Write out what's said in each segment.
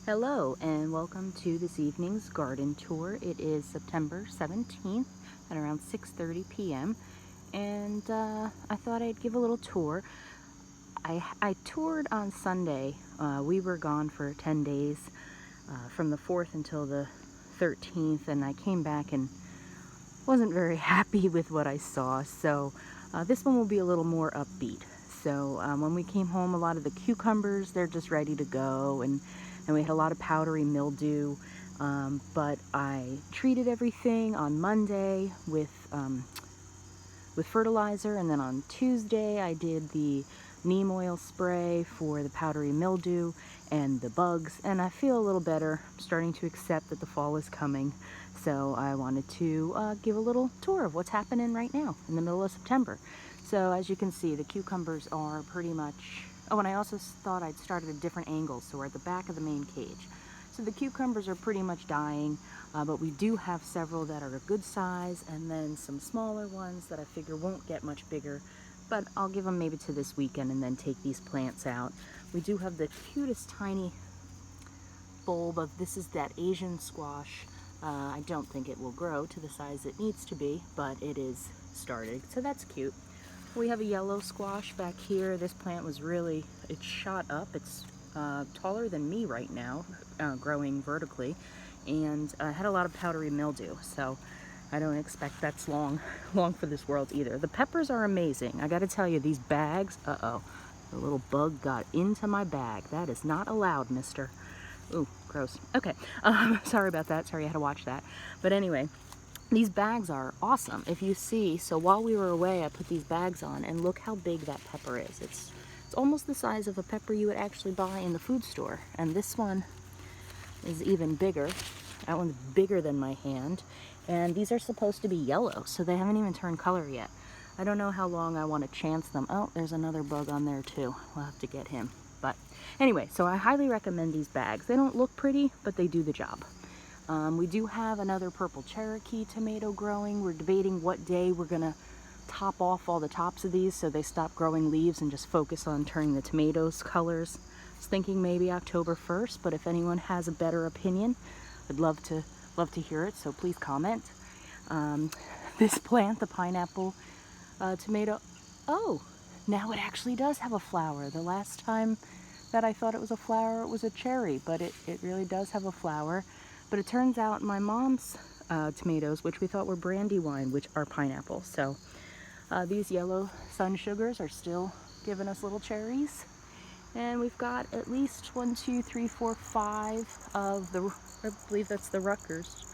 Hello and welcome to this evening's garden tour. It is September 17th at around 6:30 p.m. and I thought I'd give a little tour. I toured on Sunday. We were gone for 10 days from the 4th until the 13th, and I came back and wasn't very happy with what I saw. So this one will be a little more upbeat. So when we came home, a lot of the cucumbers, they're just ready to go, and we had a lot of powdery mildew. But I treated everything on Monday with fertilizer, and then on Tuesday I did the neem oil spray for the powdery mildew and the bugs, and I feel a little better. I'm starting to accept that the fall is coming, so I wanted to give a little tour of what's happening right now in the middle of September. So as you can see, the cucumbers are pretty much... Oh, and I also thought I'd start at a different angle, so we're at the back of the main cage. So the cucumbers are pretty much dying, but we do have several that are a good size, and then some smaller ones that I figure won't get much bigger, but I'll give them maybe to this weekend and then take these plants out. We do have the cutest tiny bulb of, this is that Asian squash. I don't think it will grow to the size it needs to be, but it is started, so that's cute. We have a yellow squash back here. This plant was really, it shot up. It's taller than me right now, growing vertically, and had a lot of powdery mildew, so I don't expect that's long for this world either. The peppers are amazing. I gotta tell you, these bags, the little bug got into my bag. That is not allowed, mister. Ooh, gross. Okay, sorry about that. Sorry I had to watch that. But anyway, these bags are awesome. If you see, so while we were away, I put these bags on, and look how big that pepper is. It's almost the size of a pepper you would actually buy in the food store. And this one is even bigger. That one's bigger than my hand. And these are supposed to be yellow, so they haven't even turned color yet. I don't know how long I want to chance them. Oh, there's another bug on there too. We'll have to get him. But anyway, so I highly recommend these bags. They don't look pretty, but they do the job. We do have another purple Cherokee tomato growing. We're debating what day we're gonna top off all the tops of these so they stop growing leaves and just focus on turning the tomatoes colors. I was thinking maybe October 1st, but if anyone has a better opinion, I'd love to hear it, so please comment. This plant, the pineapple tomato, oh, now it actually does have a flower. The last time that I thought it was a flower, it was a cherry, but it really does have a flower. But it turns out my mom's tomatoes, which we thought were Brandywine, which are pineapple. So these yellow sun sugars are still giving us little cherries. And we've got at least 1, 2, 3, 4, 5 of the, I believe that's the Rutgers,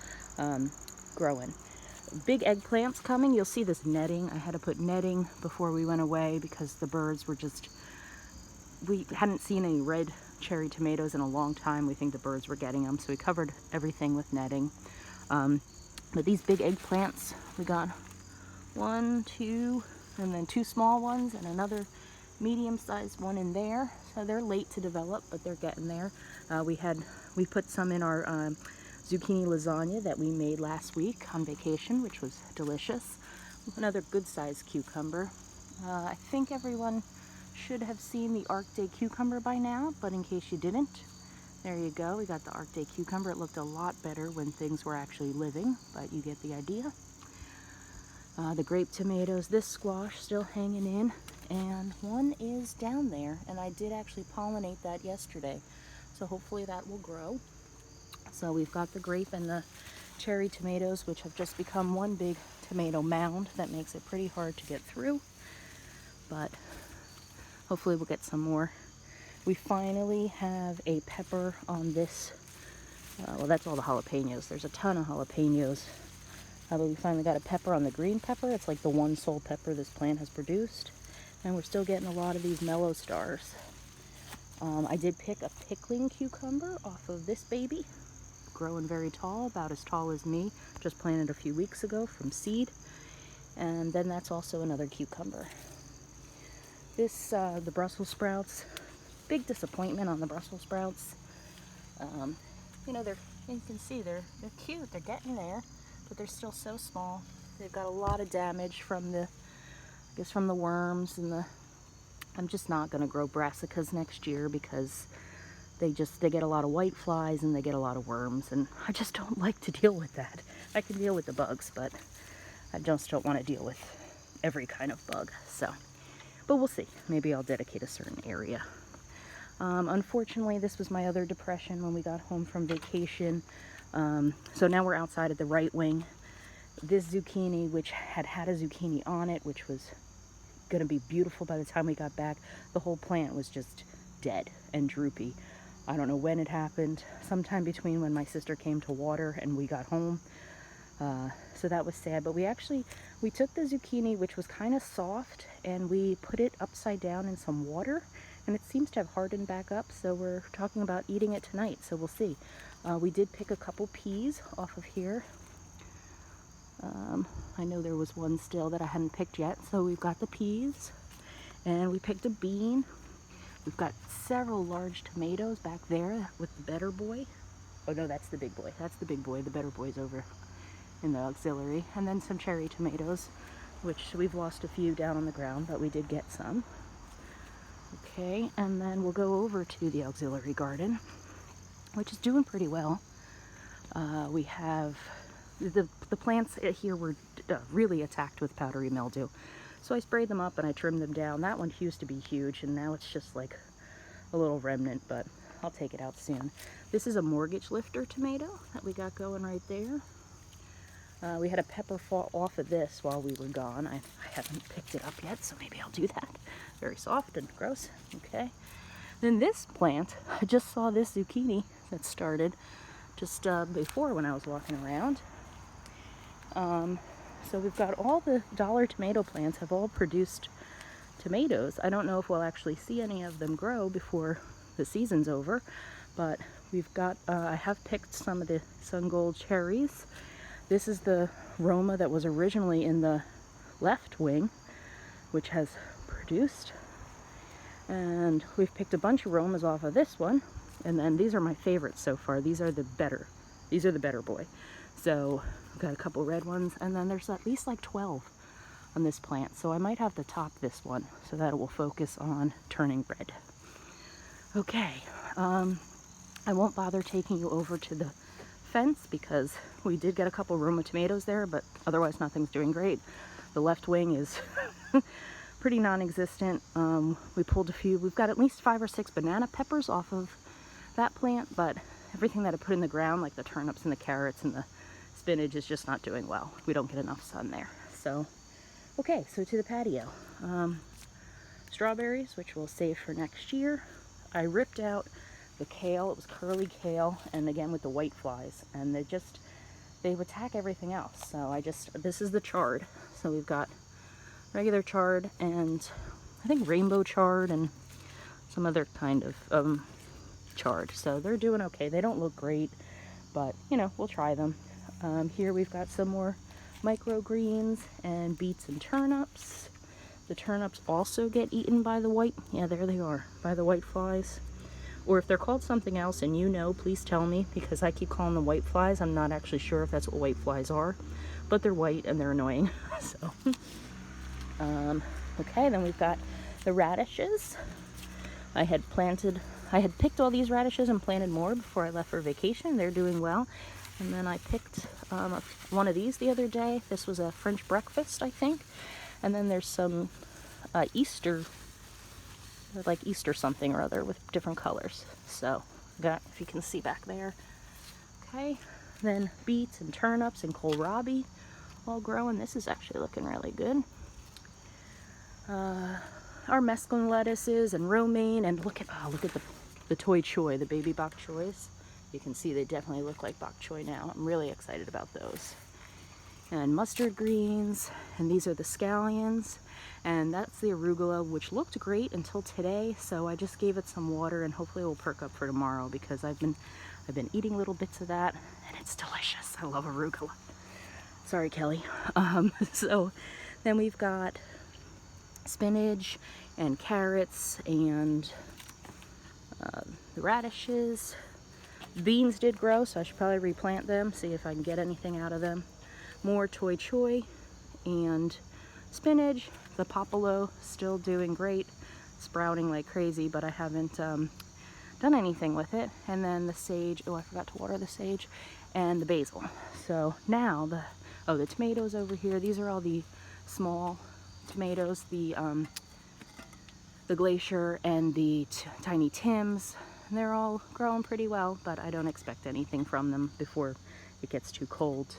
growing. Big eggplants coming. You'll see this netting. I had to put netting before we went away because the birds were just, we hadn't seen any red cherry tomatoes in a long time. We think the birds were getting them, so we covered everything with netting. But these big eggplants, we got 1, 2, and then 2 small ones and another medium-sized one in there. So they're late to develop, but they're getting there. We put some in our zucchini lasagna that we made last week on vacation, which was delicious. Another good-sized cucumber. I think everyone should have seen the Arctic cucumber by now, but in case you didn't, there you go. We got the Arctic cucumber. It looked a lot better when things were actually living, but you get the idea. The grape tomatoes, this squash still hanging in, and one is down there, and I did actually pollinate that yesterday, so hopefully that will grow. So we've got the grape and the cherry tomatoes, which have just become one big tomato mound that makes it pretty hard to get through, but hopefully we'll get some more. We finally have a pepper on this. Well, that's all the jalapenos. There's a ton of jalapenos. But we finally got a pepper on the green pepper. It's like the one sole pepper this plant has produced. And we're still getting a lot of these mellow stars. I did pick a pickling cucumber off of this baby. Growing very tall, about as tall as me. Just planted a few weeks ago from seed. And then that's also another cucumber. This, the Brussels sprouts, big disappointment on the Brussels sprouts. You know, you can see they're cute, they're getting there, but they're still so small. They've got a lot of damage from the, I guess from the worms and I'm just not gonna grow brassicas next year because they get a lot of white flies and they get a lot of worms, and I just don't like to deal with that. I can deal with the bugs, but I just don't want to deal with every kind of bug. So, but we'll see. Maybe I'll dedicate a certain area. Unfortunately, this was my other depression when we got home from vacation. So now we're outside at the right wing. This zucchini, which had a zucchini on it, which was going to be beautiful by the time we got back, the whole plant was just dead and droopy. I don't know when it happened, sometime between when my sister came to water and we got home. So that was sad, but we took the zucchini, which was kind of soft, and we put it upside down in some water, and it seems to have hardened back up, so we're talking about eating it tonight, so we'll see. We did pick a couple peas off of here. I know there was one still that I hadn't picked yet, so we've got the peas, and we picked a bean. We've got several large tomatoes back there with the better boy. Oh no, that's the big boy. That's the big boy. The better boy's over in the auxiliary. And then some cherry tomatoes, which we've lost a few down on the ground, but we did get some. Okay, and then we'll go over to the auxiliary garden, which is doing pretty well. We have the plants here were really attacked with powdery mildew. So I sprayed them up and I trimmed them down. That one used to be huge, and now it's just like a little remnant, but I'll take it out soon. This is a mortgage lifter tomato that we got going right there. We had a pepper fall off of this while we were gone. I haven't picked it up yet, so maybe I'll do that. Very soft and gross. Okay. Then this plant, I just saw this zucchini that started just before when I was walking around. So we've got all the dollar tomato plants have all produced tomatoes. I don't know if we'll actually see any of them grow before the season's over, but we've got, I have picked some of the sun gold cherries. This is the Roma that was originally in the left wing, which has produced. And we've picked a bunch of Romas off of this one. And then these are my favorites so far. These are the better boy. So I've got a couple red ones, and then there's at least like 12 on this plant. So I might have to top this one so that it will focus on turning red. Okay, I won't bother taking you over to the fence because we did get a couple Roma tomatoes there, but otherwise nothing's doing great. The left wing is pretty non-existent. We pulled a few. We've got at least 5 or 6 banana peppers off of that plant, but everything that I put in the ground, like the turnips and the carrots and the spinach, is just not doing well. We don't get enough sun there. So, okay, so to the patio. Strawberries, which we'll save for next year. I ripped out the kale. It was curly kale, and again with the white flies, and they attack everything else. So this is the chard. So we've got regular chard and I think rainbow chard and some other kind of chard. So they're doing okay. They don't look great, but you know, we'll try them. Here we've got some more microgreens and beets and turnips. The turnips also get eaten by the white, yeah, there they are, by the white flies. Or if they're called something else and you know, please tell me, because I keep calling them white flies. I'm not actually sure if that's what white flies are, but they're white and they're annoying. So, okay, then we've got the radishes. I had picked all these radishes and planted more before I left for vacation. They're doing well. And then I picked one of these the other day. This was a French breakfast, I think. And then there's some Easter something or other with different colors. So, if you can see back there. Okay, then beets and turnips and kohlrabi all growing. This is actually looking really good. Our mesclun lettuces and romaine, and look at the toy choy, the baby bok choys. You can see they definitely look like bok choy now. I'm really excited about those. And mustard greens, and these are the scallions, and that's the arugula, which looked great until today. So I just gave it some water, and hopefully it will perk up for tomorrow, because I've been eating little bits of that, and it's delicious. I love arugula. Sorry, Kelly. So then we've got spinach and carrots and the radishes. Beans did grow, so I should probably replant them, see if I can get anything out of them. More toy choy and spinach. The popolo still doing great, sprouting like crazy, but I haven't done anything with it. And then the sage, oh, I forgot to water the sage, and the basil. So now the tomatoes over here, these are all the small tomatoes, the Glacier and the Tiny Tims. They're all growing pretty well, but I don't expect anything from them before it gets too cold.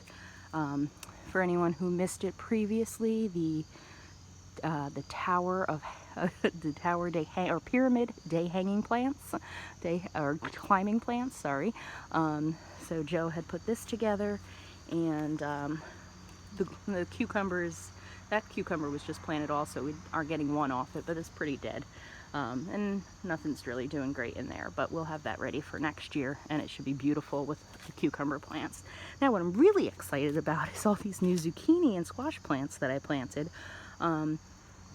For anyone who missed it previously, the tower of the tower day or pyramid day hanging plants, or climbing plants. Sorry. So Joe had put this together, and the cucumbers. That cucumber was just planted also. We are getting one off it, but it's pretty dead. And nothing's really doing great in there, but we'll have that ready for next year, and it should be beautiful with the cucumber plants. Now, what I'm really excited about is all these new zucchini and squash plants that I planted.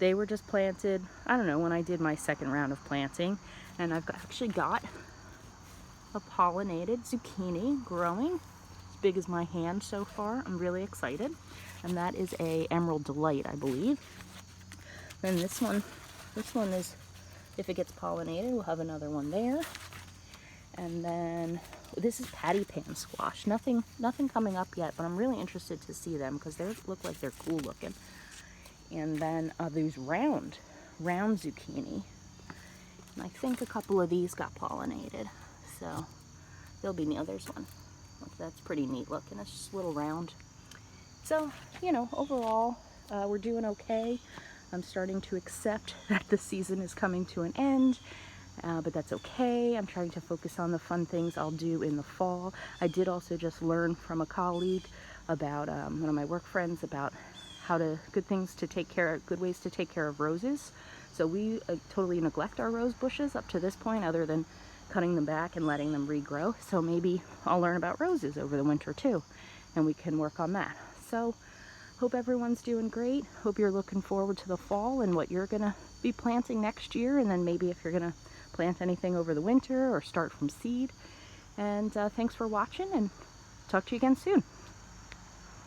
They were just planted, I don't know, when I did my second round of planting, and I've actually got a pollinated zucchini growing as big as my hand so far. I'm really excited. And that is a Emerald Delight, I believe. Then this one is, if it gets pollinated, we'll have another one there. And then this is patty pan squash. Nothing coming up yet, but I'm really interested to see them because they look like they're cool looking. And then these round zucchini. And I think a couple of these got pollinated, so they'll be new. There's one. That's pretty neat looking. It's just a little round. So, you know, overall, we're doing okay. I'm starting to accept that the season is coming to an end, but that's okay. I'm trying to focus on the fun things I'll do in the fall. I did also just learn from a colleague about, one of my work friends, about good ways to take care of roses. So we totally neglect our rose bushes up to this point, other than cutting them back and letting them regrow. So maybe I'll learn about roses over the winter too, and we can work on that. So, hope everyone's doing great. Hope you're looking forward to the fall and what you're gonna be planting next year, and then maybe if you're gonna plant anything over the winter or start from seed. And thanks for watching, and talk to you again soon.